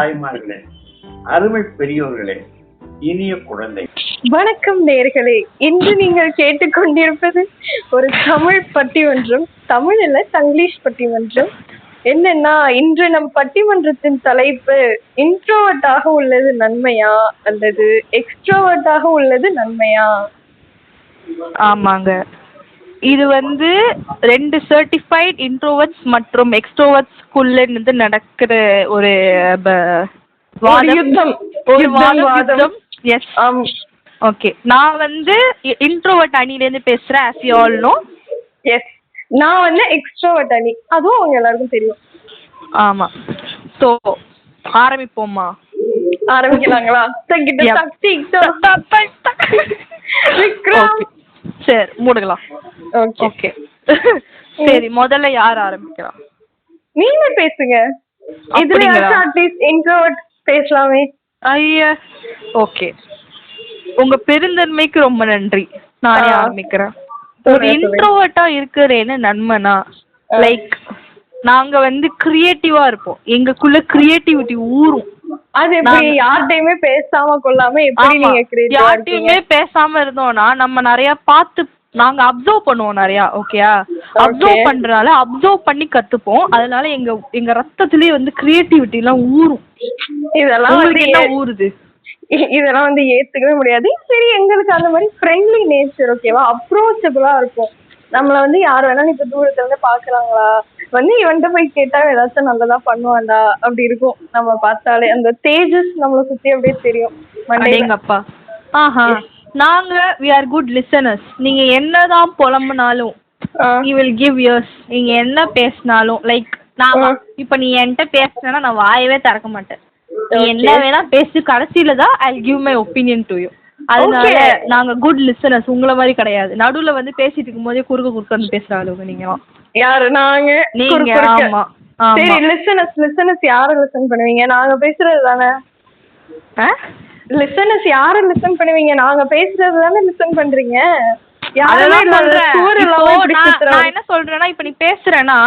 தாய்மார்களே, அருமை பெரியோர்களே, இனிய குழந்தை, வணக்கம் நேயர்களே. இன்று நீங்கள் கேட்டுக்கொண்டிருப்பது ஒரு தமிழ் பட்டிமன்றம். தமிழ் இல்ல, தங்கிலீஷ் பட்டிமன்றம். என்னன்னா, இன்று நம் பட்டிமன்றத்தின் தலைப்பு இன்ட்ரோவர்ட்டாக உள்ளது நன்மையா அல்லது எக்ஸ்ட்ரோவர்ட்டாக உள்ளது நன்மையா? ஆமாங்க, இது வந்து 2 சர்டிஃபைட் இன்ட்ரோவர்ட்ஸ் மற்றும் எக்ஸ்ட்ரோவர்ட்ஸ்க்குள்ள இருந்து நடக்கிற ஒரு யுத்தம். Yes, okay. நான் வந்து இன்ட்ரோவர்ட் அணில இருந்து பேசுறேன், as you all know. Yes, நான் வந்து எக்ஸ்ட்ரோவர்ட் அணி, அதுவும் அவங்க எல்லாருக்கும் தெரியும். ஆமா, சோ ஆரம்பிப்போமா? ஆரம்பிக்கலாங்களா? சரி, மூடலாம். ஓகே, சரி, முதல்ல யார் ஆரம்பிக்கலாம்? நீங்க பேசுங்க. இதுல அட்லீஸ்ட் இன்ட்ரோவர்ட் பேசலாமே. ஐயா, ஓகே. உங்க பெருந்தன்மைக்கு ரொம்ப நன்றி. நானே ஆரம்பிக்கிறேன். ஒரு இன்ட்ரோவர்ட்டா இருக்கிறேன்னு நன்மைனா, லைக் நாங்க வந்து கிரியேட்டிவா இருப்போம். எங்களுக்குள்ள கிரியேட்டிவிட்டி ஊறும். அது எப்படி யார்கிட்டயுமே பேசாம கொள்ளாம எப்படி நீங்க கிரியேட்டிவா யார்கிட்டயுமே பேசாம இருந்தோம்னா நம்ம நிறைய பார்த்து நாங்க அப்சர்வ் பண்ணுவோம் நிறைய. ஓகேயா? அப்சர்வ் பண்றதுனால அப்சர்வ் பண்ணி கத்துப்போம். அதனால எங்க ரத்தத்திலேயே வந்து கிரியேட்டிவிட்டி எல்லாம் ஊறும். இதெல்லாம் என்ன ஊறுது? இதெல்லாம் வந்து ஏத்துக்கவே முடியாது. சரி, எங்களுக்கு அந்த மாதிரி ஃப்ரெண்ட்லி நேச்சர், ஓகேவா, அப்ரோச்சபிளா இருக்கும். நம்மள வந்து யார் வேணாலும் இப்ப தூரத்துல இருந்து பாக்குறாங்களா, வந்து இவன்ட்ட போய் கேட்டா ஏதாச்சும் நல்லதா பண்ணுவான்டா அப்படி இருக்கும். நம்ம பார்த்தாலே அந்த தேஜஸ் நம்மள சுத்தி அப்படியே தெரியும். மண்டேங்கப்பா. ஆஹா, நாங்க we are good listeners. நீங்க என்னதான் புலம்புனாலும் you will give yours. நீங்க என்ன பேசினாலும், லைக் நான் இப்ப நீ என்கிட்ட பேசினா நான் வாயவே திறக்க மாட்டேன். நீ என்ன வேணா பேசி, கடைசியில தான் I'll give my opinion to you. அதனால நாங்க குட் லிசனர்ஸ், உங்கள மாதிரி கிடையாது. நடுவுல வந்து பேசிட்டு இருக்கும் போதே குறுக்க பேசுற ஆளுங்க நீங்க. யாரு? நாங்க. நீங்க. ஆமா. சரி, லிசனர்ஸ் யார லிசன் பண்ணுவீங்க? நாங்க பேசுறது தானே. லிசனர்ஸ் யார லிசன் பண்ணுவீங்க? நாங்க பேசுறது தானே லிசன் பண்றீங்க. நான் என்ன சொல்றேன்னா, இப்ப நீ பேசுறேன்னா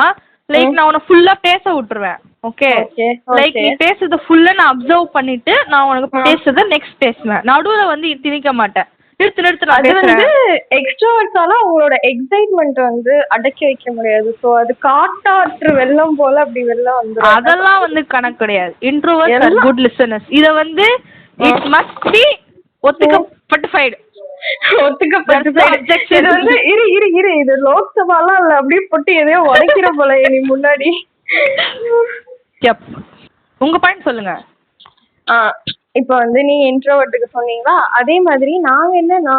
லைக் நான் உன்னை ஃபுல்லா பேச விட்டுருவேன். ஓகே, லைக் நீ பேசுறத ஃபுல்லா நான் அப்சர்வ் பண்ணிட்டு நான் உனக்கு பேசுறத நெக்ஸ்ட் பேசுவேன். நடுவுல வந்து திணிக்க மாட்டேன். நிறுத்து அது வந்து எக்ஸ்ட்ரோவர்ட்ஸால உங்களோட எக்ஸைட்மெண்ட் வந்து அடக்கி வைக்க முடியாது. சோ அது காட்டாற்று வெள்ளம் போல அப்படி வெள்ளம் வந்து அதெல்லாம் வந்து கணக்கு கிடையாது. Introverts are good listeners. இத வந்து இட் மஸ்ட் பீ ஒத்துக்கப்பட்டஃபைடு. இது வந்து இரு இது லோக்சபாலாம் இல்ல, அப்படியே போட்டு எதையோ உடைக்கிற போல நீ முன்னாடி. உங்க பாயிண்ட் சொல்லுங்க. இப்ப வந்து நீங்க இன்ட்ரோவர்ட்டுக்கு சொன்னீங்களா, அதே மாதிரி நாங்க என்னன்னா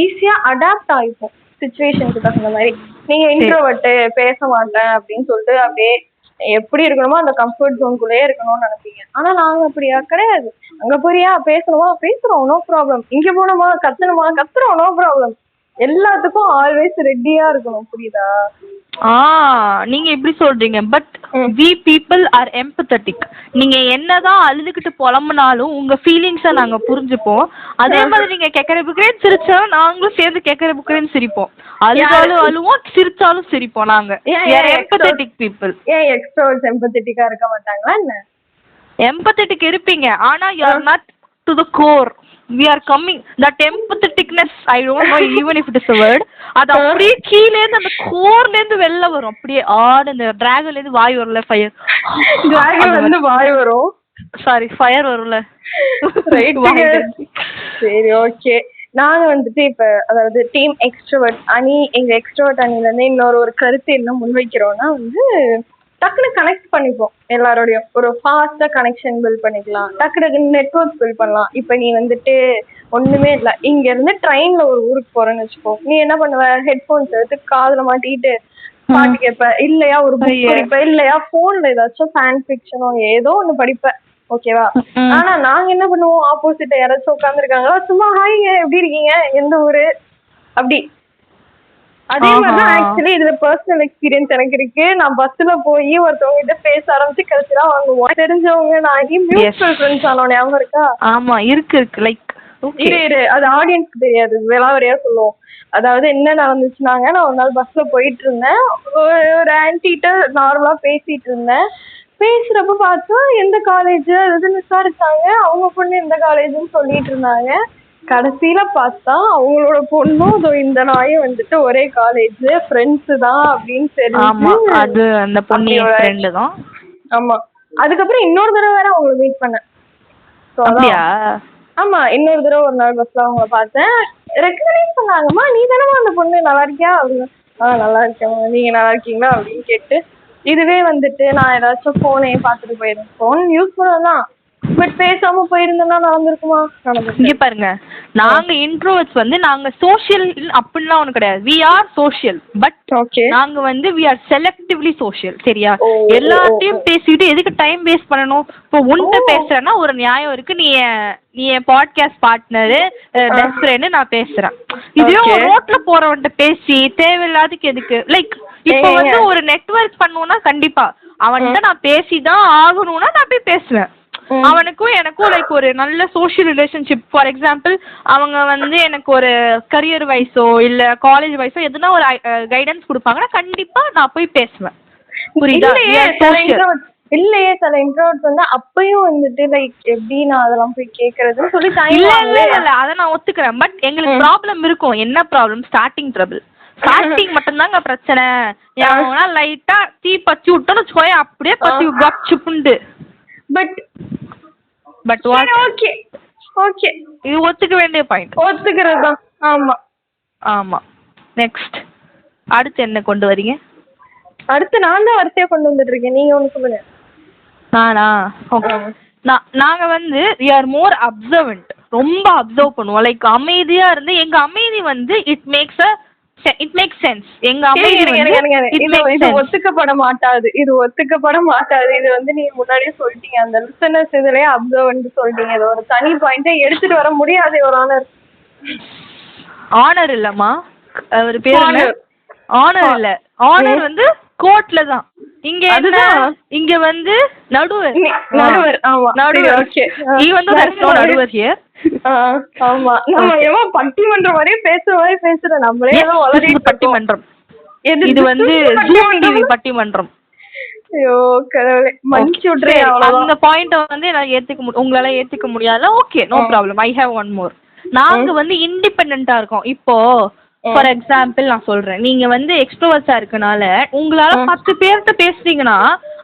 ஈஸியா அடாப்ட் ஆயிப்போம் சிச்சுவேஷனுக்கு தகுந்த மாதிரி. நீங்க இன்ட்ரோவர்ட் பேச மாட்டேன் அப்படின்னு சொல்லிட்டு அப்படியே எப்படி இருக்கணுமோ அந்த கம்ஃபர்ட் ஜோனுக்குள்ளேயே இருக்கணும்னு நினைப்பீங்க. ஆனா நாங்க அப்படியா கிடையாது. அங்க போறியா, பேசணுமா, பேசுறோம், நோ ப்ராப்ளம். இங்க போனோமா, கத்துறோம், நோ ப்ராப்ளம். எல்லாத்துக்கும் ஆல்வேஸ் ரெடியா இருக்கணும். புரியுதா? நீங்க இப்படி சொல்றீங்க, but we people are empathetic. நீங்க என்னதான் அழுதுகிட்டு புலம்புனாலும் உங்க ஃபீலிங்ஸ நாங்க புரிஞ்சுப்போம். அதே மாதிரி நீங்க கேக்கறதுக்குன்னு சிரிச்சாலும் நாங்களும் சேர்ந்து கேக்கறதுக்குன்னு சிரிப்போம். அழுதாலும் அழுவோம், சிரிச்சாலும் சிரிப்போம். நாங்க empathetic people. ஏன் எக்ஸ்ட்ரோவர்ட்ஸ் எம்பத்தட்டிக்கா இருக்க மாட்டாங்களா என்ன? empathetic இருப்பீங்க, ஆனா you are not to the core. We are coming that empatheticness, I don't know even if it is a word. அது அப்படியே கீழே இருந்து அந்த கோர்ல இருந்து வெளில வரும். அப்படியே அந்த டிராகன்ல இருந்து வாய் வரல, ஃபயர் டிராகன்ல இருந்து வாய் வரும். சாரி, ஃபயர் வரும்ல. சரி, ஓகே. நாங்க வந்துட்டு இப்ப அதாவது டீம் எக்ஸ்ட்ரோவர்ட் அணி, எங்க எக்ஸ்ட்ரோவர்ட் அணில இருந்து இன்னொரு கருத்து என்ன முன்வைக்கிறோம்னா வந்து டக்குனு கனெக்ட் பண்ணிப்போம் எல்லாரோடையும். ஒரு ஃபாஸ்டா கனெக்ஷன் பில்ட் பண்ணிக்கலாம், டக்கு நெட்வொர்க் பில்ட் பண்ணலாம். இப்ப நீ வந்துட்டு ஒண்ணுமே இல்ல, இங்க இருந்து ட்ரெயின்ல ஒரு ஊருக்கு போறேன்னு வச்சுக்கோ, நீ என்ன பண்ணுவ? ஹெட்போன்ஸ் எடுத்து காதுல மாட்டிட்டு பாட்டு கேட்ப, இல்லையா ஒரு புக் படிப்ப, இல்லையா போன்ல ஏதாச்சும் ஃபேன் ஃபிக்ஷனோ ஏதோ ஒண்ணு படிப்ப. ஓகேவா? ஆனா நாங்க என்ன பண்ணுவோம், ஆப்போசிட் யாராச்சும் உட்காந்துருக்காங்களா, சும்மா ஹாய்ங்க எப்படி இருக்கீங்க, எந்த ஊரு, அப்படி. அதே மாதிரிதான் ஆக்சுவலி இதுல பர்சனல் எக்ஸ்பீரியன்ஸ் எனக்கு இருக்கு. நான் பஸ்ல போய் ஒருத்தவங்க கிட்ட பேச ஆரம்பிச்சு கழிச்சுதான் வாங்குவோம். தெரிஞ்சவங்க நான் மியூச்சுவல் ஃப்ரெண்ட்ஸ் ஆனோம், ஞாபகம் இருக்கா? ஆமா, இருக்கு லைக் அது ஆடியன்ஸ்க்கு தெரியாது, விளாவரியா சொல்லுவோம். அதாவது என்ன நடந்துச்சுனாங்க, நான் ஒரு நாள் பஸ்ல போயிட்டு இருந்தேன், ஒரு ஆன்டிட்ட நார்மலா பேசிட்டு இருந்தேன். பேசுறப்ப பார்த்தா எந்த காலேஜ் அதுன்னு விசாரிச்சாங்க. அவங்க பொண்ணு எந்த காலேஜ்னு சொல்லிட்டு இருந்தாங்க. கடைசியில பார்த்தா அவங்களோட பொண்ணும் இந்த நாயும் வந்துட்டு ஒரே காலேஜ் ஃப்ரெண்ட்ஸ் தான் அப்படின்னு தெரிஞ்சு அது அந்த பொண்ணு ஃப்ரெண்ட் தான். ஆமா. அதுக்கப்புறம் இன்னொரு தடவை வேற அவங்களை மீட் பண்ணேன். ஆமா, இன்னொரு தடவை ஒரு நாள் பஸ்ல அவங்கள பார்த்தேன். ரெக்கக்னைஸ் பண்ணாங்கம்மா, நீ தானமா அந்த பொண்ணு, நல்லா இருக்கியா அப்படின்னு. நல்லா இருக்கேம்மா, நீங்க நல்லா இருக்கீங்களா அப்படின்னு கேட்டு, இதுவே வந்துட்டு நான் ஏதாச்சும் போனே பார்த்துட்டு போயிருந்தேன். போன் யூஸ் பண்ணலாம், பட் பேசாம போயிருந்தேன்னா நடந்திருக்குமா? இங்க பாருங்க, நாங்க இன்ட்ரோவர்ட்ஸ் வந்து நாங்க சோஷியல் அப்படின்லாம் ஒண்ணு கிடையாது. வி ஆர் சோஷியல், பட் நாங்க வந்து வி ஆர் செலக்டிவ்லி சோஷியல். சரியா? எல்லாத்தையும் பேசிட்டு எதுக்கு டைம் வேஸ்ட் பண்ணணும்? இப்போ உன்கிட்ட பேசுறேன்னா ஒரு நியாயம் இருக்கு. நீ என் பாட்காஸ்ட் பார்ட்னரு, பெஸ்ட் ஃப்ரெண்ட், நான் பேசுறேன். இதுவே ஒரு ரோட்ல போறவன்ட்ட பேசி தேவையில்லாததுக்கு எதுக்கு? லைக் இப்போ வந்து ஒரு நெட்வொர்க் பண்ணுவோம்னா கண்டிப்பா அவன்கிட்ட நான் பேசிதான் ஆகணும்னா நான் போய் பேசுவேன். அவனுக்கும் எனக்கும் லைக் ஒரு நல்ல சோஷியல் ரிலேஷன்ஷிப். ஃபார் எக்ஸாம்பிள், அவங்க வந்து எனக்கு ஒரு கரியர் வைஸோ இல்ல காலேஜ் வைஸோ எதுனா ஒரு கைடன்ஸ் கொடுப்பாங்கன்னா கண்டிப்பா நான் போய் பேசுவேன். புரியுதா? இல்லையே சில இன்ட்ரோவர்ட்ஸ் வந்து அப்பயும் வந்துட்டு லைக் எப்படி நான் அதெல்லாம் போய் கேக்குறதுன்னு சொல்லி இல்ல அதை நான் ஒத்துக்கிறேன். பட் எங்களுக்கு ப்ராப்ளம் இருக்கும். என்ன ப்ராப்ளம்? Starting trouble. ஸ்டார்டிங் மட்டும்தாங்க பிரச்சனை. லைட்டா தீ பத்தி விட்டோன்னு வச்சுக்கோயே, அப்படியே பத்தி கப்சுப்புண்டு. பட் ஓகே ஓகே, இது ஒத்துக்க வேண்டிய பாயிண்ட். ஒத்துக்கிறது தான். ஆமா ஆமா. நெக்ஸ்ட் அடுத்து என்ன கொண்டு வரீங்க? அடுத்து நான் தான் வரிசையா கொண்டு வந்துட்டு இருக்கேன். நீங்க ஒண்ணு சொல்லுங்க. நானா? ஓகே. நாங்க வந்து we are more observant. ரொம்ப அப்சர்வ் பண்ணுவோம். லைக் அமைதியா இருந்து எங்க அமைதி வந்து it makes sense. எங்க அமைதி இது ஒத்துக்கப்பட மாட்டாது. இது வந்து நீங்க முன்னாடியே சொல்லிட்டீங்க. அந்த லிசனர்ஸ் இதுலயே அப்சர்வன்ட் சொல்லிட்டீங்க. இது ஒரு தனி பாயிண்டே எடுத்துட்டு வர முடியாது. ஒரு ஆனர் இல்லம்மா, அவர் பேரு ஆனர் இல்ல. ஆனர் வந்து கோர்ட்ல தான். இங்க இங்க வந்து நடுவர். ஆமா, நடுவர். ஓகே, ஈ வந்து நடுவர் ஹியர். ஆமா, நம்ம ஏமா பட்டிமன்றம் வரை பேசுற நம்மளே வளரி பட்டிமன்றம். இது வந்து ஜூம் டிவி பட்டிமன்றம். ஐயோ கடவுளே, மன்னிச்சு விட்றே. அந்த பாயிண்ட் வந்து நான் உங்களால ஏத்துக்க முடியாதுல. Okay, no problem. I have one more. நாங்க வந்து இண்டிபெண்டன்ட்டா இருக்கோம். இப்போ ஃபார் எக்ஸாம்பிள் நான் சொல்றேன், நீங்க வந்து எக்ஸ்ட்ரோவர்ட்ஸா இருக்கனால உங்களால 10 பேர்கிட்ட பேசுறீங்கன்னா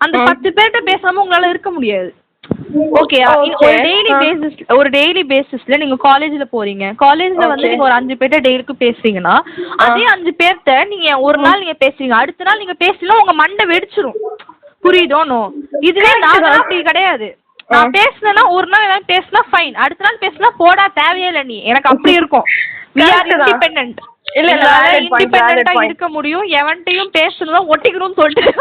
அந்த 10 பேர்கிட்ட பேசாம உங்களால இருக்க முடியாது. ஓகே, ஒரு டெய்லி பேசிஸ்ல நீங்க காலேஜ்ல போறீங்க. காலேஜ்ல வந்து நீங்க ஒரு 5 பேர்ட்ட டெய்லிக்கு பேசுறீங்கன்னா அதே 5 பேர்ட்ட நீங்க ஒரு நாள் நீங்க பேசுறீங்க, அடுத்த நாள் நீங்க பேசலாம், உங்க மண்டை வெடிச்சிரும். புரியுதோனோ? இதுவே நான் அப்படி கிடையாது. நான் பேசினேன்னா ஒரு நாள் ஏதாவது பேசினா ஃபைன், அடுத்த நாள் பேசினா போடா தேவையே இல்லை நீ, எனக்கு அப்படி இருக்கும். We are independent. இண்டிபெண்டன்ட்டா இருக்க முடியும். எவன்ட்டையும் பேசணும் ஒட்டிக்கணும்னு சொல்லிட்டு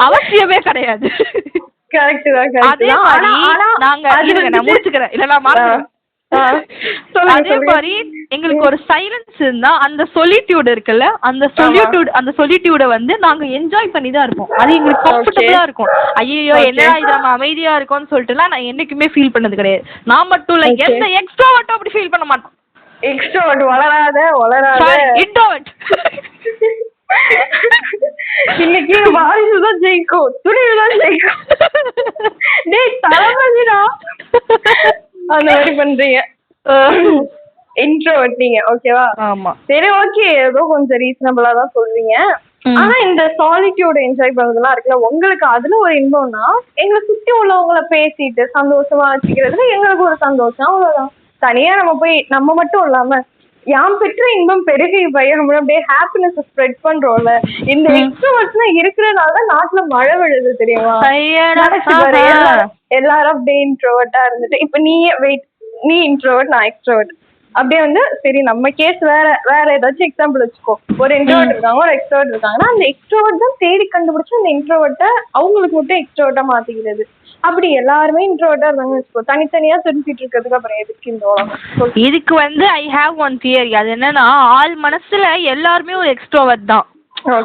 அவசியமே கிடையாது. அதே மாதிரி நாங்க நான் முடிச்சுக்கிறேன். இல்ல அதே மாதிரி எங்களுக்கு ஒரு சைலன்ஸ் இருந்தா அந்த சொலிட்யூட் இருக்குல்ல, அந்த சொலிட்யூட வந்து நாங்க என்ஜாய் பண்ணி தான் இருப்போம். அது எங்களுக்கு கம்ஃபர்டபுளா இருக்கும். ஐயோ என்னடா இது நம்ம அமைதியா இருக்கோம்னு சொல்லிட்டுலாம் நான் என்னைக்குமே ஃபீல் பண்ணது கிடையாது. நான் மட்டும் இல்ல, எந்த எக்ஸ்ட்ரோவர்ட்டும் அப்படி ஃபீல் பண்ண மாட்டோம். எக்ஸ்ட்ரோவர்ட் வளராத இன்ட்ரோவர்ட். இன்னைக்கு வாரிசு தான் ஜெயிக்கும், துணிவு தான் ஜெயிக்கும். டேய் தலமதிடா, அந்த மாதிரி பண்றீங்க. இன்ட்ரோவர்ட் நீங்க, ஓகேவா? ஆமா, சரி ஓகே, ஏதோ கொஞ்சம் ரீசனபிளா தான் சொல்றீங்க. ஆனா இந்த சாலிட்யூட என்ஜாய் பண்றதுலாம் இருக்குல்ல, உங்களுக்கு அதுல ஒரு இன்பம்னா எங்களை சுத்தி உள்ளவங்கள பேசிட்டு சந்தோஷமா வச்சுக்கிறதுல எங்களுக்கு ஒரு சந்தோஷம், அவ்வளவுதான். தனியா நம்ம போய் நம்ம மட்டும் இல்லாம யாம் பெற்ற இன்பம் பெருகி பயிரும் அப்படியே ஹாப்பினஸ் ஸ்ப்ரெட் பண்றோம்ல. இந்த எக்ஸ்ட்ரோவர்ட்ஸ்னா இருக்கிறனால நாட்டுல மழை விழுது தெரியுமா? எல்லாரும் அப்படியே இன்ட்ரோவர்ட்டா இருந்துட்டு, இப்ப நீ இன்ட்ரோவர்ட், நான் எக்ஸ்ட்ரோவர்ட். அப்படியே வந்து சரி நம்ம கேஸ் வேற ஏதாச்சும் எக்ஸாம்பிள் வச்சுக்கோ. ஒரு இன்ட்ரோவர்ட் இருக்காங்க, ஒரு எக்ஸ்ட்ரோவர்ட் இருக்காங்கன்னா அந்த எக்ஸ்ட்ரோவர்ட் தான் தேடி கண்டுபிடிச்சு அந்த இன்ட்ரோவர்ட்டை அவங்களுக்கு மட்டும் எக்ஸ்ட்ரோவர்ட்டா மாத்திக்கிறது. அப்படி எல்லாருமே இன்ட்ரோவர்ட்டா இருந்தாங்கன்னு வச்சுக்கோ, தனித்தனியா தெரிஞ்சிட்டு இருக்கிறதுக்கு அப்புறம் எதுக்கு இந்த உலகம்? இதுக்கு வந்து ஐ ஹேவ் ஒன் தியரி. அது என்னன்னா, ஆள் மனசுல எல்லாருமே ஒரு எக்ஸ்ட்ரோவர்ட் தான்.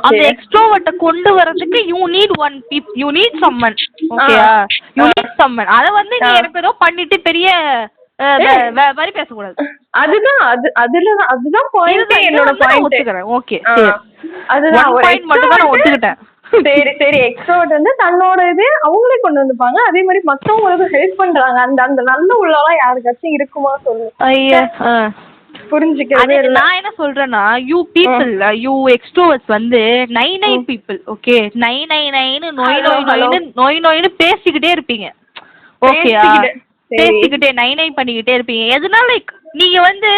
அந்த எக்ஸ்ட்ரோவர்ட்ட கொண்டு வரதுக்கு யூ நீட் சம்மன். ஓகேயா? You need someone. அத வந்து நீ எனக்கு ஏதோ பண்ணிட்டு பெரிய மாதிரி பேசக்கூடாது. அதுதான் பாயிண்ட். என்னோட பாயிண்ட் ஒத்துக்கிறேன். ஓகே, அதுதான் பாயிண்ட் மட்டும் தான் நான் ஒத்துக்கிட்டேன். சரி சரி, எக்ஸ்ட்ரோவர்ட் வந்து தன்னோட இது அவங்களே கொண்டு வந்துப்பாங்க, அதே மாதிரி மத்தவங்களுக்கு ஹெல்ப் பண்றாங்க. அந்த அந்த நல்ல உள்ளலாம் யாருக்காச்சும் இருக்குமா சொல்லு. ஐயா புரிஞ்சுக்கிறது இல்ல. நான் என்ன சொல்றேன்னா, யூ பீப்புள், யூ எக்ஸ்ட்ரோவர்ட்ஸ் வந்து நை பீப்புள், ஓகே, நை நோயின்னு பேசிக்கிட்டே இருப்பீங்க, ஓகேயா? பேசிக்கிட்டே நை பண்ணிக்கிட்டே இருப்பீங்க. எதுனா லைக் நீங்க வந்து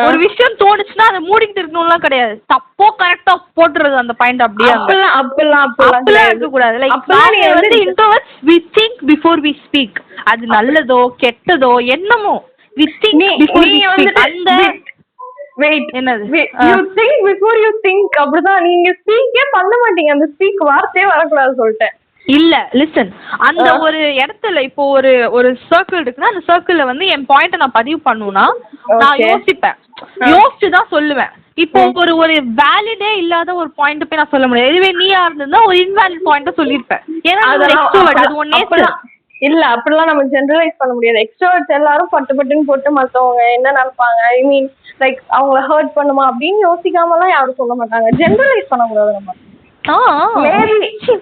ஒரு விஷயம் தோணுச்சுன்னா அதை மூடிக்கிட்டு இருக்கணும்லாம் கிடையாது, தப்போ கரெக்டா போட்டுறது அந்த பாயிண்ட். அப்படியே அப்பெல்லாம் இருக்க கூடாது. லைக் நாங்க வந்து introverts, we think before we speak. அது நல்லதோ கெட்டதோ என்னமோ we think before we speak. அந்த வெயிட், என்னது you think before you think, அப்படிதான். நீங்க ஸ்பீக்கே பண்ண மாட்டீங்க, அந்த ஸ்பீக் வார்த்தையே வரக்கூடாது சொல்லிட்டேன். இல்ல லிசன், அந்த ஒரு இடத்துல இப்போ ஒரு சர்க்கிள் இருக்குன்னா அந்த சர்க்கிள்ல வந்து என் பாயிண்ட நான் பதிவு பண்ணுனா நான் யோசிப்பேன், யோசிச்சுதான் சொல்லுவேன். இப்போ ஒரு வேலிடே இல்லாத ஒரு பாயிண்ட் போய் நான் சொல்ல முடியாது. இதுவே நீயா இருந்தா ஒரு இன்வாலிட் பாயிண்ட சொல்லிருப்பேன். ஏன்னா அது ஒன்னே இல்ல, அப்படிலாம் நம்ம ஜெனரலைஸ் பண்ண முடியாது. எக்ஸ்ட்ரோவர்ட்ஸ் எல்லாரும் பட்டுன்னு போட்டு மத்தவங்க என்ன நினைப்பாங்க, ஐ மீன் லைக் அவங்கள ஹர்ட் பண்ணுமா அப்படின்னு யோசிக்காமலாம் யாரும் சொல்ல மாட்டாங்க. ஜெனரலைஸ் பண்ண கூடாது நம்ம.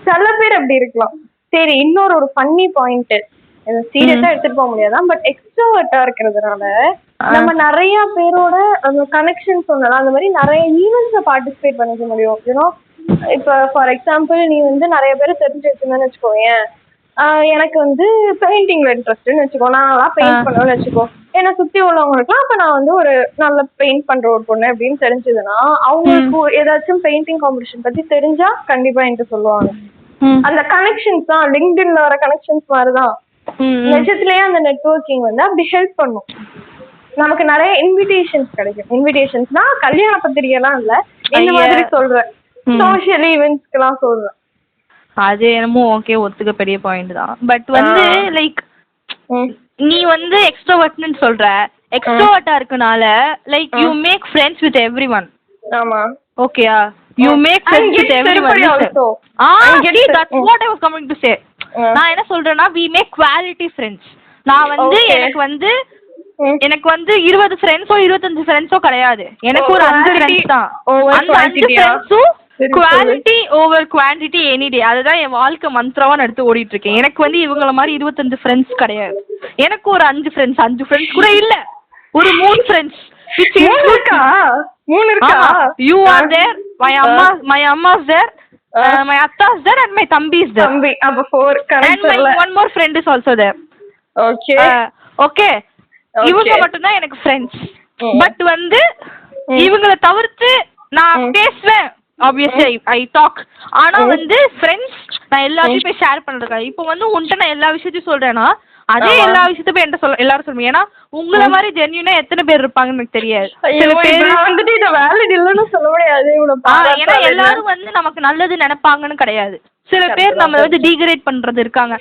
சில பேர் அப்படி இருக்கலாம். சரி, இன்னொரு ஃபன்னி பாயிண்ட், சீரியஸா எடுத்துட்டு போக முடியாதான், பட் எக்ஸ்ட்ரோவர்ட்டா இருக்கிறதுனால நம்ம நிறைய பேரோட கனெக்ஷன் சொல்லலாம். அந்த மாதிரி நிறைய ஈவெண்ட்ஸ்ல பார்ட்டிசிபேட் பண்ணிக்க முடியும். யூனோ, இப்ப ஃபார் எக்ஸாம்பிள் நீ வந்து நிறைய பேரை தெரிஞ்சு வச்சிருந்தேன்னு வச்சுக்கோங்க. எனக்கு வந்து பெயிண்டிங்ல இன்ட்ரெஸ்ட்னு வச்சுக்கோ, நான் நல்லா பெயிண்ட் பண்ணுவேன்னு வச்சுக்கோ. என்னை சுத்தி உள்ளவங்களுக்குலாம் அப்ப நான் வந்து ஒரு நல்ல பெயிண்ட் பண்ற ஒரு பொண்ணு அப்படின்னு தெரிஞ்சதுன்னா அவங்களுக்கு ஏதாச்சும் பெயிண்டிங் காம்படிஷன் பத்தி தெரிஞ்சா கண்டிப்பா என்கிட்ட சொல்லுவாங்க. அந்த கனெக்ஷன்ஸ் தான் லிங்க்டின்ல வர கனெக்ஷன்ஸ் மாதிரிதான் நிஜத்திலேயே அந்த நெட்வொர்க்கிங் வந்து அப்படி ஹெல்ப் பண்ணும். நமக்கு நிறைய இன்விடேஷன்ஸ் கிடைக்கும். இன்விடேஷன்ஸ்னா கல்யாண பத்திரிகைலாம் இல்ல, இந்த மாதிரி சொல்றேன், சோஷியல் ஈவெண்ட்ஸ்க்கு எல்லாம் சொல்றேன். அது என்னமோ ஓகே, ஒத்துக்க பெரிய பாயிண்ட் தான். பட் வந்து லைக் நீ வந்து எக்ஸ்ட்ரோவர்ட்னு சொல்ற, எக்ஸ்ட்ரோவர்ட்டா இருக்கனால like you make friends with everyone. ஆமா, ஓகேயா? You make friends with everyone. that's what I was coming to say. நான் என்ன சொல்றேன்னா, we make quality friends. நான் வந்து எனக்கு வந்து 20 ஃப்ரெண்ட்ஸோ 25 ஃப்ரெண்ட்ஸோ கிடையாது, எனக்கு ஒரு 5 ஃப்ரெண்ட்ஸ் தான். அந்த 5 ஃப்ரெண்ட்ஸும் quality over quantity any day. அதுதான் என் வாழ்க்கை மந்த்ராவா எடுத்து ஓடிட்டு இருக்கேன். எனக்கு வந்து இவங்கள மாதிரி 25 ஃப்ரெண்ட்ஸ் கிடையாது, எனக்கு ஒரு 5 ஃப்ரெண்ட்ஸ் கூட இல்ல, ஒரு 3 friends. You are there, my amma's there, my atta's there and my thambi's there. அப்ப 4 and my one more friend is also there. Okay, இவங்க மட்டும் தான் எனக்கு ஃப்ரெண்ட்ஸ். பட் வந்து இவங்கள தவிர்த்து நான் பேசுவேன், obviously I talk. ஆனா வந்து ஃப்ரெண்ட்ஸ் நான் எல்லாத்தையும் போய் ஷேர் பண்றதா. இப்போ வந்து உன்கிட்ட நான் எல்லா விஷயத்தையும் சொல்றேன்னா அதே எல்லா விஷயத்தையும் போய் என்கிட்ட எல்லாரும் சொல்லுங்க. ஏன்னா உங்களை மாதிரி ஜென்யூனா எத்தனை பேர் இருப்பாங்கன்னு எனக்கு தெரியாது. சில பேர் வந்துட்டு இத வேலிட் இல்லன்னு சொல்ல முடியாது. ஏன்னா எல்லாரும் வந்து நமக்கு நல்லது நினைப்பாங்கன்னு கிடையாது. சில பேர் நம்ம வந்து டீக்ரேட் பண்றது இருக்காங்க,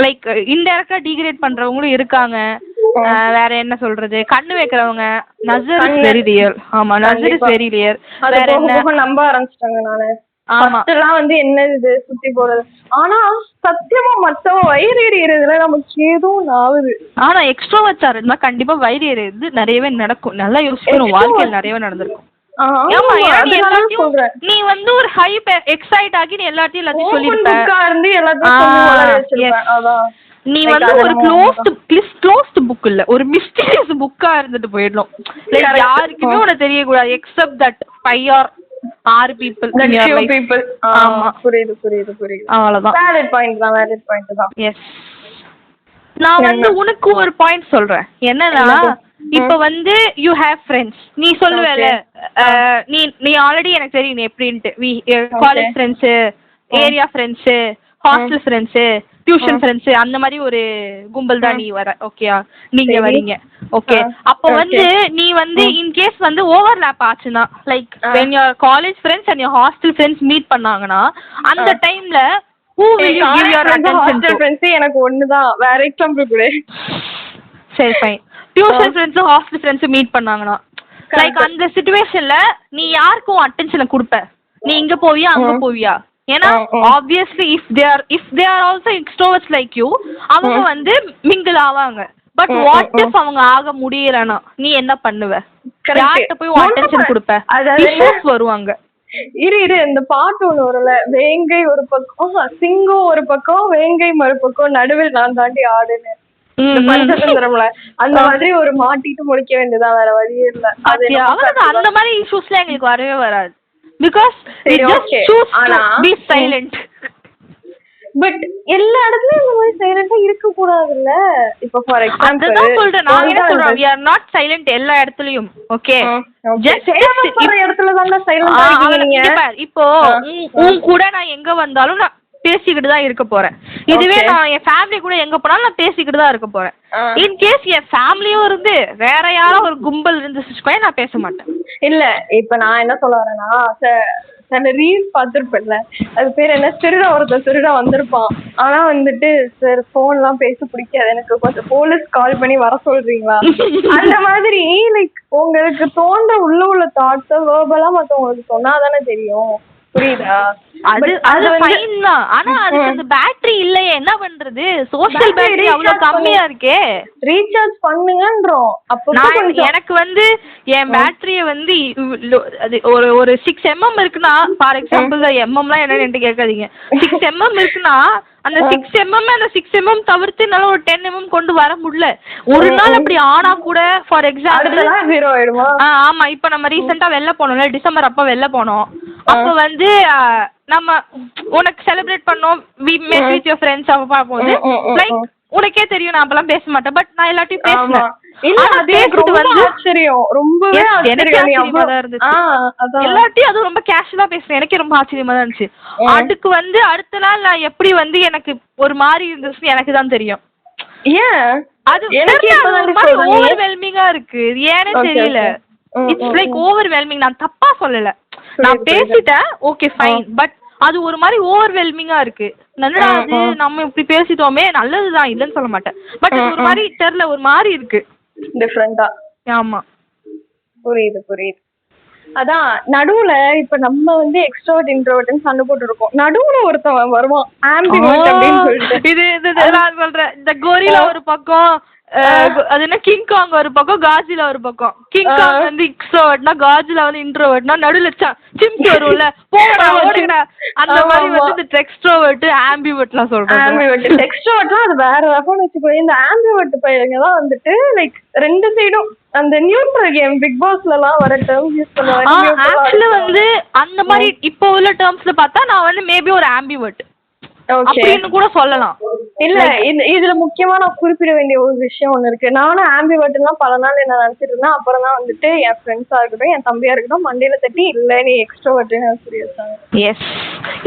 லைக் இன்டைரக்டா டீக்ரேட் பண்றவங்களும் இருக்காங்க. வேற என்ன சொல்றது, கண்ணு வைக்கிறவங்க. Nasser is very real. ஆமா, நசர் இஸ் வெரி ரியல். வேற என்ன நம்ப ஆரம்பிச்சிட்டாங்க. நானு ஃபர்ஸ்ட்லாம் வந்து என்ன இது சுத்தி போறது, ஆனா சத்தியமா மத்தவ வயிறு எறியறதுல நமக்கு ஏதோ ஆகுது. ஆனா எக்ஸ்ட்ரோவர்ட்ஸா இருந்தா கண்டிப்பா வயிறு எறியது நிறையவே நடக்கும். நல்லா யோசிக்கணும், வாழ்க்கையில் நிறையவே நடந்திருக்கும். நீ வந்து ஒரு ஹை எக்ஸைட் ஆகி நீ எல்லாத்தையும் சொல்லிருப்ப. நீ வந்து ஒரு க்ளோஸ்ட் புக் இல்ல, ஒரு மிஸ்டீரியஸ் புக்கா இருந்துட்டு போயிடணும். யாருக்குமே உனக்கு தெரியக்கூடாது எக்ஸப்ட் தட் 5 or 6 people. ஆமா, புரியுது. அவ்வளவுதான். வேலிட் பாயிண்ட் தான். எஸ், நான் வந்து உனக்கு ஒரு பாயிண்ட் சொல்றேன். என்னன்னா, இப்ப வந்து யூ ஹேவ் ஃப்ரெண்ட்ஸ், நீ சொல்லுவேல, நீ ஆல்ரெடி எனக்கு தெரியும் நீ எப்படின்ட்டு. College friends, area friends, hostel friends, tuition friends, அந்த மாதிரி ஒரு கும்பல் தான் நீ வர. ஓகேயா? நீங்க வரீங்க. ஓகே, அப்போ வந்து நீ வந்து இன்கேஸ் வந்து ஓவர்லாப் ஆச்சுன்னா, like when your college friends and your hostel friends meet பண்ணாங்கன்னா அந்த டைம்ல who will you give your attention to? friends எனக்கு ஒண்ணுதான், வேற எக்ஸாம்பிள் கூட. சரி, fine. Tuition friends hostel friends meet பண்ணாங்கன்னா லைக் அந்த சிச்சுவேஷன்ல நீ யாருக்கும் அட்டென்ஷனை கொடுப்ப? நீ இங்க போவியா அங்க போவியா? ஏன்னா obviously if they are also extroverts like you, அவங்க வந்து மிங்கிள் ஆவாங்க. பட் வாட் இஃப் அவங்க ஆக முடியலன்னா நீ என்ன பண்ணுவ? யார்கிட்ட போய் அட்டென்ஷன் கொடுப்ப? இஷ்யூஸ் வருவாங்க. இரு இந்த பாட்டு ஒண்ணு வரும்ல, வேங்கை ஒரு பக்கம் சிங்கம் ஒரு பக்கம் வேங்கை மறுபக்கம் நடுவில் நான் தாண்டி ஆடுன்னு பஞ்சதந்திரம்ல அந்த மாதிரி ஒரு மாட்டிட்டு முடிக்க வேண்டியதான், வேற வழியே இல்ல. அந்த மாதிரி இஷ்யூஸ்ல எங்களுக்கு வரவே வராது. Because silent. பட் எல்லா இடத்துலயும் இந்த மாதிரி சைலண்டா இருக்க கூடாதுல்ல. இப்ப ஃபார் எக்ஸாம்பிள் அதான் சொல்றேன், நான் என்ன சொல்றேன், we are not silent எல்லா இடத்துலயும். ஓகே, ஜஸ்ட் இடத்துல தான் சைலண்டா இருக்கீங்க. இப்போ உன் கூட நான் எங்க வந்தாலும் நான் பேசிக்கிட்டு தான் இருக்க போறேன். இதுவே நான் என் ஃபேமிலி கூட எங்க போனாலும் நான் பேசிக்கிட்டு தான் இருக்க போறேன். இன் கேஸ் என் ஃபேமிலியும் இருந்து வேற யாரோ ஒரு கும்பல் இருந்து நான் பேச மாட்டேன். இல்ல இப்ப நான் என்ன சொல்ல வரேன்னா, சில ரீல்ஸ் பார்த்துருப்பேன்ல, அது பேர் என்ன, திருடா வந்திருப்பான். ஆனா வந்துட்டு சார் போன் எல்லாம் பேச பிடிக்காது எனக்கு, கொஞ்சம் போலீஸ் கால் பண்ணி வர சொல்றீங்களா? அந்த மாதிரி லைக் உங்களுக்கு தோன்ற உள்ள தாட்ஸ் வேர்பலா மத்தவங்களுக்கு சொன்னாதானே தெரியும். புரியுதா? அது ஃபைன் தான். ஆனா அதுக்கு அந்த பேட்டரி இல்லையே, என்ன பண்றது? சோஷியல் பேட்டரி அவ்வளவு கம்மியா இருக்கே. ரீசார்ஜ் பண்ணுங்கன்றோம். அப்ப எனக்கு வந்து என் பேட்டரிய வந்து அது ஒரு 6 mm இருக்குன்னா, ஃபார் எக்ஸாம்பிள் எம்எம்லாம் என்னன்னு கேட்காதீங்க, 6 mm இருக்குன்னா அந்த 6 mm தவிர்த்து என்னால ஒரு 10 mm கொண்டு வர முடியல. ஒரு நாள் அப்படி ஆனா கூட ஃபார் எக்ஸாம்பிள் 0 ஆயிடுமா? ஆமா. இப்ப நம்ம ரீசெண்டா வெளில போனோம்ல, டிசம்பர் அப்ப வெளில போனோம். அப்ப வந்து நம்ம உனக்கு செலிப்ரேட் பண்ணோம், we made with your friends. அப்ப பாக்கும்போது லைக் உனக்கே தெரியும் நான் அப்பெல்லாம் பேச மாட்டேன், பட் நான் எல்லாத்தையும் பேசுனேன். எல்லாத்தையும் அது ரொம்ப கேஷுவலா பேசுறேன், எனக்கே ரொம்ப ஆச்சரியமா தான் இருந்துச்சு. அதுக்கு வந்து அடுத்த நாள் நான் எப்படி வந்து எனக்கு ஒரு மாதிரி இருந்துச்சு எனக்கு தான் தெரியும். அது ஓவர்வெல்மிங்கா இருக்கு, ஏனே தெரியல. It's like overwhelming. நான் தப்பா சொல்லல, நான் பேசிட்டேன், ஓகே ஃபைன், பட் அது ஒரு மாதிரி ஓவர்வெல்மிங்கா இருக்கு. நல்லடா அது நம்ம இப்படி பேசிட்டோமே, நல்லதுதான் இல்லன்னு சொல்ல மாட்டேன், பட் ஒரு மாதிரி தெரியல, ஒரு மாதிரி இருக்கு டிஃபரெண்டா. ஆமா, புரியுது. அதான் நடுவுல இப்ப நம்ம வந்து எக்ஸ்ட்ரோவர்ட் இன்ட்ரோவர்ட்னு சண்டை போட்டு இருக்கோம். நடுவுல ஒருத்தவன் வருவான் ஆம்பிவர்ட் அப்படின்னு சொல்லிட்டு. இது நான் சொல்றேன், இந்த கோரிலா ஒரு பக்கம், அது என்ன கிங்காங் ஒரு பக்கம், காஜிலா ஒரு பக்கம். கிங்காங் வந்து எக்ஸ்ட்ரோவர்ட்னா, காஜிலா வந்து இன்ட்ரோவர்ட்னா, நடுவுல சிம்ஸ் வரும்ல, போடா ஓடுடா, அந்த மாதிரி வந்து இந்த எக்ஸ்ட்ரோவர்ட் ஆம்பிவர்ட்லாம் சொல்றேன். ஆம்பிவர்ட் எக்ஸ்ட்ரோவர்ட்னா அது வேற ரகம் வச்சுக்கோ. இந்த ஆம்பிவர்ட் பையங்க தான் வந்துட்டு லைக் ரெண்டு சைடும் அந்த நியூட்ரல் கேம் பிக் பாஸ்ல எல்லாம் வர டேர்ம்ஸ் யூஸ் பண்ணுவாங்க. ஆக்சுவலி வந்து அந்த மாதிரி இப்போ உள்ள டேர்ம்ஸ்ல பார்த்தா நான் வந்து மேபி ஒரு ஆம்பிவர்ட் அப்படின்னு கூட சொல்லலாம். இல்ல இதுல முக்கியமா நான் குறிப்பிட வேண்டிய ஒரு விஷயம் ஒண்ணு இருக்கு. நானும் ஆம்பிவர்ட் எல்லாம் பல நாள் என்ன நினைச்சிட்டு இருந்தேன். அப்புறம் தான் வந்துட்டு என் ஃப்ரெண்ட்ஸா இருக்கட்டும், என் தம்பியா இருக்கட்டும், மண்டையில தட்டி இல்ல நீ எக்ஸ்ட்ரோவர்ட்னு சொல்லியிருக்காங்க. எஸ்,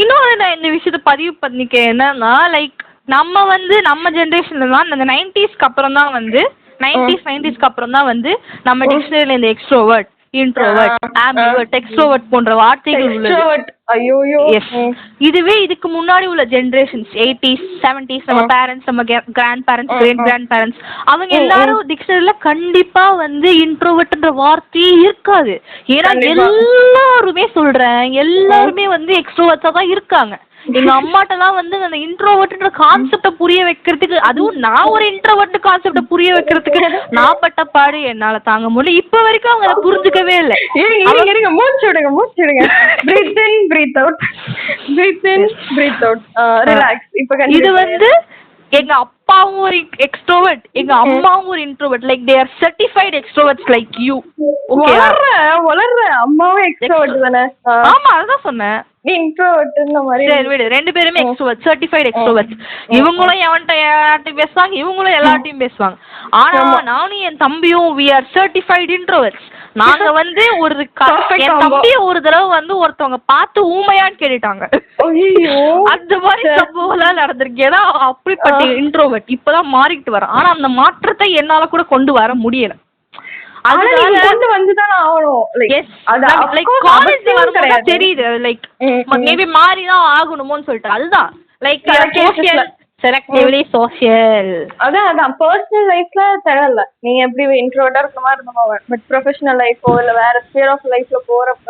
இன்னொரு நான் இந்த விஷயத்த பதிவு பண்ணிக்க என்னன்னா, லைக் நம்ம வந்து நம்ம ஜென்ரேஷன்லாம் இந்த 90ஸ்க்கு அப்புறம் தான் வந்து 90ஸ்க்கு அப்புறம் தான் வந்து நம்ம டிக்ஷனரியில இந்த எக்ஸ்ட்ரோவர்ட், இன்ட்ரோவர்ட், ஆம்பிவர்ட், எக்ஸ்ட்ரோவர்ட் போன்ற வார்த்தைகள் உள்ளது. ஐயோயோ. இதுவே இதுக்கு முன்னாடி உள்ள ஜெனரேஷன்ஸ் 80s 70s நம்ம பேரண்ட்ஸ், நம்ம grandparents, great grandparents, அவங்க எல்லாரும் டிக்ஷனரியில கண்டிப்பா வந்து இன்ட்ரோவர்ட்ன்ற வார்த்தையே இருக்காது. ஏன்னா எல்லாருமே சொல்றேன், எல்லாருமே வந்து எக்ஸ்ட்ரோவர்ட்ஸா தான் இருக்காங்க. எங்க அம்மாட்டெல்லாம் வந்து அந்த இன்ட்ரோவர்ட்ன்ற கான்செப்ட புரிய வைக்கிறதுக்கு, அதுவும் நான் ஒரு இன்ட்ரோவர்ட் கான்செப்ட புரிய வைக்கிறதுக்கு நான் பட்ட பாடு என்னால தாங்க முடியல. இப்ப வரைக்கும் அவங்க அதை புரிஞ்சுக்கவே இல்லை. மூச்சு விடுங்க பிரீத் இன் பிரீத் அவுட், பிரீத் இன் பிரீத் அவுட், ரிலாக்ஸ். இப்ப இது வந்து எங்க அப்பாவும் ஒரு எக்ஸ்ட்ரோவர்ட், எங்க அம்மாவும் ஒரு introvert, like they are certified extroverts like you. Okay, வளர்ற அம்மாவும் எக்ஸ்ட்ரோவர்ட் தானே? ஆமா, அதான் சொன்னேன். ரெண்டு பேருமே எக்ஸ்ட்ரோவர்ட், சர்டிஃபைட் எக்ஸ்ட்ரோவர்ட். இவங்களும் எல்லார்ட்டையும் பேசுவாங்க, இவங்களும் எல்லார்ட்டையும் பேசுவாங்க. ஆனா நானும் என் தம்பியும் we are certified introverts. நாங்க வந்து என் தம்பிய ஒரு தடவை வந்து ஒருத்தவங்க பார்த்து ஊமையான்னு கேட்டுட்டாங்க. அந்த மாதிரி சம்பவம் எல்லாம் நடந்திருக்கு. ஏன்னா அப்படிப்பட்ட இன்ட்ரோவர்ட் இப்பதான் மாறிட்டு வர. ஆனா அந்த மாற்றத்தை என்னால கூட கொண்டு வர முடியல. தெரியுது லைக் மேபி மாறிதான் ஆகணுமோன்னு சொல்லிட்டு. அதுதான் லைக் செலக்டிவ்லி சோஷியல். அதான் பர்சனல் லைஃப்ல தேவையில்ல, நீங்க எப்படி இன்ட்ரோவர்ட்டா இருக்க மாதிரி இருந்தோம். பட் ப்ரொஃபஷனல் லைஃபோ இல்ல வேற ஸ்பியர் ஆஃப் லைஃப்ல போறப்ப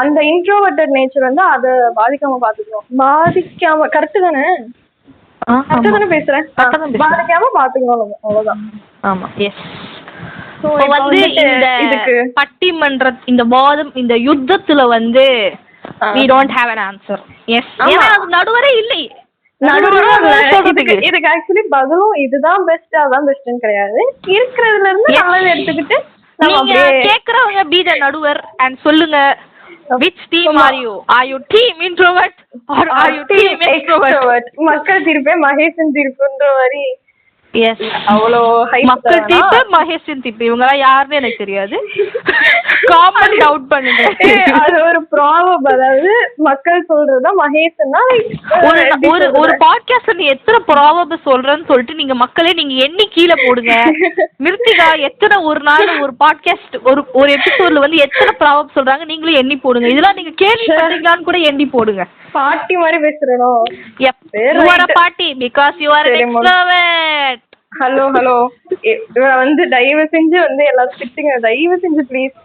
அந்த இன்ட்ரோவர்ட்டட் நேச்சர் வந்து அதை பாதிக்காம பாத்துக்கணும். பாதிக்காம கரெக்ட் தானே? பேசுறேன், பாதிக்காம பாத்துக்கணும், அவ்வளவுதான். ஆமா, எஸ். வந்து இந்த பட்டிமன்ற இந்த வாதம், இந்த யுத்தத்துல வந்து we don't have an answer. Yes. ஏன்னா அது நடுவரே இல்லை. இதுக்கு ஆக்சுவலி பதிலும் இதுதான் பெஸ்ட் அதான் பெஸ்ட்னு கிடையாது. இருக்கிறதுல இருந்து நல்லது எடுத்துக்கிட்டு நீங்க கேக்குறவங்க be the நடுவர் and சொல்லுங்க which team are you? Are you team introvert or are you team extrovert? மக்கள் தீர்ப்பே மகேஷன் தீர்ப்புன்ற மாதிரி. எஸ், அவ்வளோ மக்கள் தீர்ப்பு மகேஷன் தீர்ப்பு இவங்க எல்லாம் யாருன்னு எனக்கு தெரியாது. காமன் டவுட் பண்ணுங்க. அது ஒரு ப்ராபப், அதாவது மக்கள் சொல்றதா மகேஷன்னா ஒரு பாட்காஸ்ட்ல நீ எத்தனை ப்ராபப் சொல்றன்னு சொல்லிட்டு நீங்க மக்களே நீங்க எண்ணி கீழே போடுங்க. மிருத்திகா எத்தனை ஒரு நாள் ஒரு பாட்காஸ்ட் ஒரு எபிசோட்ல வந்து எத்தனை ப்ராபப் சொல்றாங்க நீங்களும் எண்ணி போடுங்க. இதெல்லாம் நீங்க கேள்விப்பட்டீங்களான்னு கூட எண்ணி போடுங்க. பாட்டி மாதிரி பேசுறோம். You are a party because you are an extrovert. Hello வந்து தயவு செஞ்சு வந்து எல்லாரும் திட்டுங்க, தயவு செஞ்சு ப்ளீஸ்.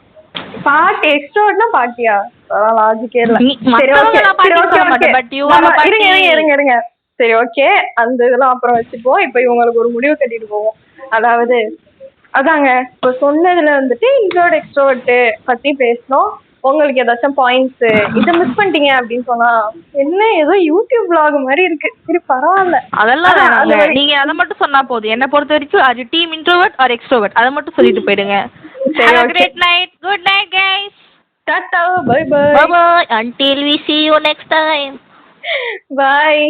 பாட்டி எக்ஸ்ட்ரோவர்ட்னா பாட்டியா? லாஜிக்கே இல்ல. சரி ஓகே இருங்க. சரி ஓகே, அந்த இதெல்லாம் அப்புறம் வச்சுப்போம். இப்ப இவங்களுக்கு ஒரு முடிவு கட்டிட்டு போவோம். அதாவது அதாங்க இப்ப சொன்னதுல வந்துட்டு இன்ட்ரோவர்ட் எக்ஸ்ட்ரோவர்ட் பத்தி பேசணும். உங்களுக்கு ஏதாச்சும் பாயிண்ட்ஸ் இதை மிஸ் பண்ணிட்டீங்க அப்படின்னு சொன்னா என்ன ஏதோ யூடியூப் vlog மாதிரி இருக்கு. சரி பரவாயில்ல, அதெல்லாம் நீங்க அதை மட்டும் சொன்னா போதும். என்ன பொறுத்த வரைக்கும் அது டீம் இன்ட்ரோவர்ட் ஆர் எக்ஸ்ட்ரோவர்ட் அதை மட்டும் சொல்லிட்டு போயிடுங்க. Have a great night. Good night guys. Tata, bye bye until we see you next time. Bye.